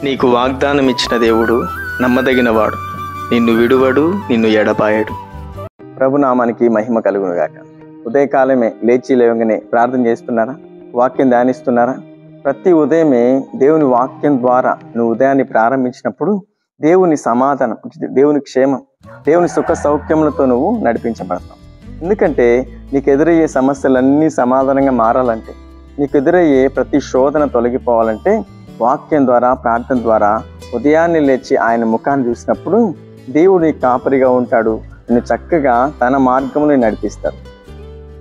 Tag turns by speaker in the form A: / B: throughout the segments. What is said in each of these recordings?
A: నీకు వాగ్దానం ఇచ్చిన దేవుడు నమ్మదగినవాడు, నిన్ను విడువడు, నిన్ను ఎడబాయడు. ప్రభునామానికి మహిమ కలుగును గాక. ఉదయకాలమే లేవగానే ప్రార్థన చేస్తున్నారా? వాక్యం ధ్యానిస్తున్నారా? ప్రతి ఉదయమే దేవుని వాక్యం ద్వారా నువ్వు ఉదయాన్ని ప్రారంభించినప్పుడు దేవుని సమాధానం, దేవుని క్షేమం, దేవుని సుఖ సౌఖ్యములతో నువ్వు నడిపించబడతావు. ఎందుకంటే నీకు ఎదురయ్యే సమస్యలన్నీ సమాధానంగా మారాలంటే, నీకు ఎదురయ్యే ప్రతి శోధన తొలగిపోవాలంటే వాక్యం ద్వారా, ప్రార్థన ద్వారా ఉదయాన్నే లేచి ఆయన ముఖాన్ని చూసినప్పుడు దేవుడు నీ కాపరిగా ఉంటాడు, నిన్ను చక్కగా తన మార్గంలో నడిపిస్తాడు.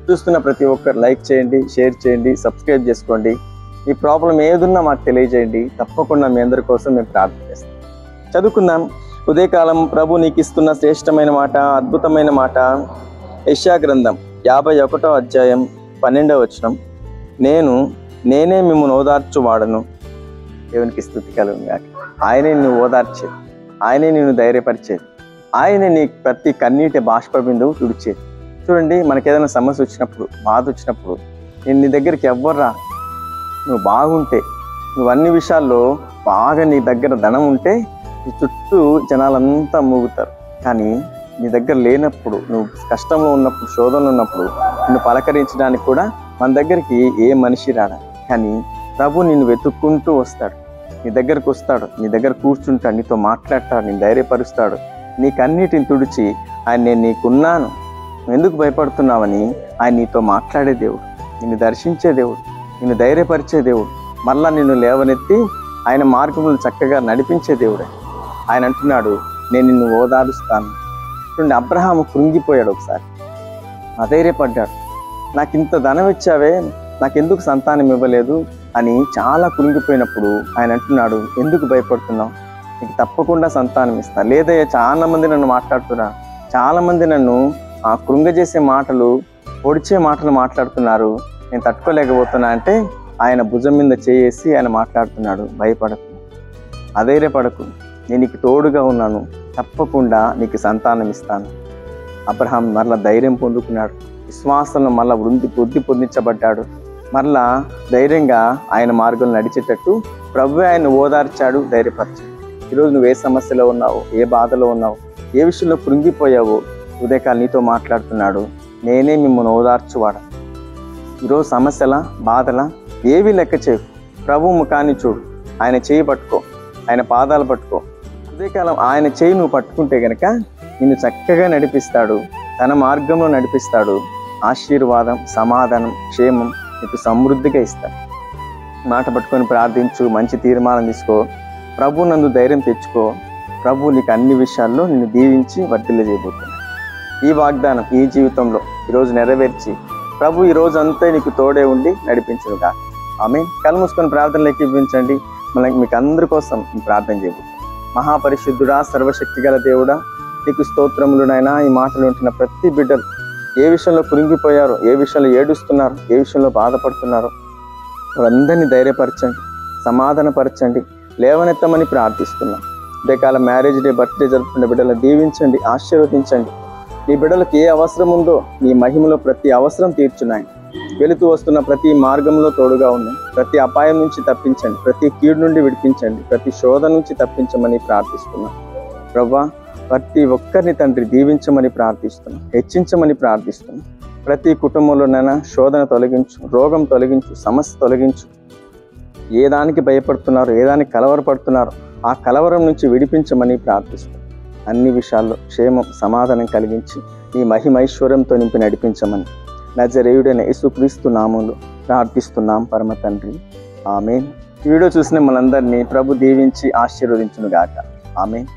A: చూస్తున్న ప్రతి ఒక్కరు లైక్ చేయండి, షేర్ చేయండి, సబ్స్క్రైబ్ చేసుకోండి. ఈ ప్రాబ్లం ఏదున్నా మాకు తెలియజేయండి. తప్పకుండా మీ అందరి కోసం మేము ప్రార్థన చేస్తాం. చదువుకుందాం. ఉదయకాలం ప్రభు నీకు ఇస్తున్న శ్రేష్టమైన మాట, అద్భుతమైన మాట. యెషయా గ్రంథం 51వ అధ్యాయం 12వ వచనం. నేనే మిమ్మల్ని ఓదార్చువాడను. దేవునికి స్తుతి కలుగును గాక. ఆయనే నిన్ను ఓదార్చేది, ఆయనే నిన్ను ధైర్యపరిచేది, ఆయనే నీ ప్రతి కన్నీటి బాష్ప బిందువు తుడిచేది. చూడండి, మనకేదైనా సమస్య వచ్చినప్పుడు, బాధ వచ్చినప్పుడు నేను నీ దగ్గరికి ఎవ్వరు రా. నువ్వు బాగుంటే, నువ్వు అన్ని విషయాల్లో బాగా నీ దగ్గర ధనం ఉంటే నీ చుట్టూ జనాలంతా మూగుతారు. కానీ నీ దగ్గర లేనప్పుడు, నువ్వు కష్టంలో ఉన్నప్పుడు, శోధనలో ఉన్నప్పుడు నిన్ను పలకరించడానికి కూడా మన దగ్గరికి ఏ మనిషి రాడా. కానీ ప్రభు నిన్ను వెతుక్కుంటూ వస్తాడు, నీ దగ్గరకు వస్తాడు, నీ దగ్గర కూర్చుంటాడు, నీతో మాట్లాడతాడు, నేను ధైర్యపరుస్తాడు. నీకన్నిటిని తుడిచి ఆయన నేను నీకున్నాను, నువ్వు ఎందుకు భయపడుతున్నావని ఆయన నీతో మాట్లాడే దేవుడు, నిన్ను దర్శించే దేవుడు, నిన్ను ధైర్యపరిచే దేవుడు, మళ్ళా నిన్ను లేవనెత్తి ఆయన మార్గములను చక్కగా నడిపించే దేవుడే. ఆయన అంటున్నాడు, నేను నిన్ను ఓదారుస్తాను. చూడండి, అబ్రహాము కృంగిపోయాడు, ఒకసారి అధైర్యపడ్డాడు. నాకు ఇంత ధనం ఇచ్చావే, నాకెందుకు సంతానం ఇవ్వలేదు అని చాలా కృంగిపోయినప్పుడు ఆయన అంటున్నాడు, ఎందుకు భయపడుతున్నావు, నీకు తప్పకుండా సంతానం ఇస్తా. లేదయ్యా, చాలా మంది నన్ను మాట్లాడుతున్నారు, చాలా మంది నన్ను కృంగజేసే మాటలు, పొడిచే మాటలు మాట్లాడుతున్నారు, నేను తట్టుకోలేకపోతున్నా అంటే ఆయన భుజం మీద చేసి ఆయన మాట్లాడుతున్నాడు, భయపడకు, అధైర్యపడకు, నేను నీకు తోడుగా ఉన్నాను, తప్పకుండా నీకు సంతానం ఇస్తాను. అబ్రహాం మరలా ధైర్యం పొందుకున్నాడు, విశ్వాసంలో మళ్ళా వృద్ధి పొందించబడ్డాడు. మరలా ధైర్యంగా ఆయన మార్గంలో నడిచేటట్టు ప్రభు ఆయన ఓదార్చాడు, ధైర్యపరిచాడు. ఈరోజు నువ్వు ఏ సమస్యలో ఉన్నావు, ఏ బాధలో ఉన్నావు, ఏ విషయంలో కృంగిపోయావో ఉదయకాలం నీతో మాట్లాడుతున్నాడు, నేనే మిమ్మల్ని ఓదార్చువాడు. ఈరోజు సమస్యల, బాధల ఏవి లెక్క చేయవు, ప్రభు ముఖాన్ని చూడు, ఆయన చేయి పట్టుకో, ఆయన పాదాలు పట్టుకో. ఉదయకాలం ఆయన చేయి నువ్వు పట్టుకుంటే గనక నిన్ను చక్కగా నడిపిస్తాడు, తన మార్గంలో నడిపిస్తాడు. ఆశీర్వాదం, సమాధానం, క్షేమం నీకు సమృద్ధిగా ఇస్తాడు. మాట పట్టుకొని ప్రార్థించు, మంచి తీర్మానం తీసుకో, ప్రభు నందు ధైర్యం తెచ్చుకో. ప్రభు నీకు అన్ని విషయాల్లో నిన్ను దీవించి వర్ధిల్లజేయబోతున్నాడు. ఈ వాగ్దానం ఈ జీవితంలో ఈరోజు నెరవేర్చి ప్రభు ఈ రోజు అంతా నీకు తోడే ఉండి నడిపించునుగా. ఆమేన్. కళ్ళు మూసుకొని ప్రార్థనలోకి ఇవ్వించండి. మీకు అందరి కోసం ప్రార్థన చేయబోతున్నాం. మహాపరిశుద్ధుడా, సర్వశక్తి గల దేవుడా, నీకు స్తోత్రములునైనా. ఈ మాటలు ఉంటున్న ప్రతి బిడ్డలు ఏ విషయంలో కృంగిపోయారో, ఏ విషయంలో ఏడుస్తున్నారు, ఏ విషయంలో బాధపడుతున్నారో వాళ్ళందరినీ ధైర్యపరచండి, సమాధానపరచండి, లేవనెత్తమని ప్రార్థిస్తున్నాం. ఇదేకాల మ్యారేజ్ డే, బర్త్డే జరుపుకునే బిడ్డలను దీవించండి, ఆశీర్వదించండి. నీ బిడ్డలకు ఏ అవసరం ఉందో నీ మహిమలో ప్రతి అవసరం తీర్చున్నాయి. వెళుతూ వస్తున్న ప్రతి మార్గంలో తోడుగా ఉన్నాయి. ప్రతి అపాయం నుంచి తప్పించండి, ప్రతి కీడు నుండి విడిపించండి, ప్రతి శోధన నుంచి తప్పించమని ప్రార్థిస్తున్నాం. ప్రభువా, ప్రతి ఒక్కరిని తండ్రి దీవించమని ప్రార్థిస్తున్నాం, హెచ్చించమని ప్రార్థిస్తున్నాం. ప్రతి కుటుంబంలోనైనా శోధన తొలగించు, రోగం తొలగించు, సమస్య తొలగించు. ఏ దానికి భయపడుతున్నారో, ఏ దానికి కలవరపడుతున్నారో ఆ కలవరం నుంచి విడిపించమని ప్రార్థిస్తున్నాం. అన్ని విషయాల్లో క్షేమం, సమాధానం కలిగించి నీ మహిమైశ్వర్యంతో నింపి నడిపించమని నజరేయుడైన యేసుక్రీస్తు నామములో ప్రార్థిస్తున్నాం పరమ తండ్రి. ఆమేన్. ఈ వీడియో చూసిన మనందరినీ ప్రభు దీవించి ఆశీర్వదించును గాక. ఆమేన్.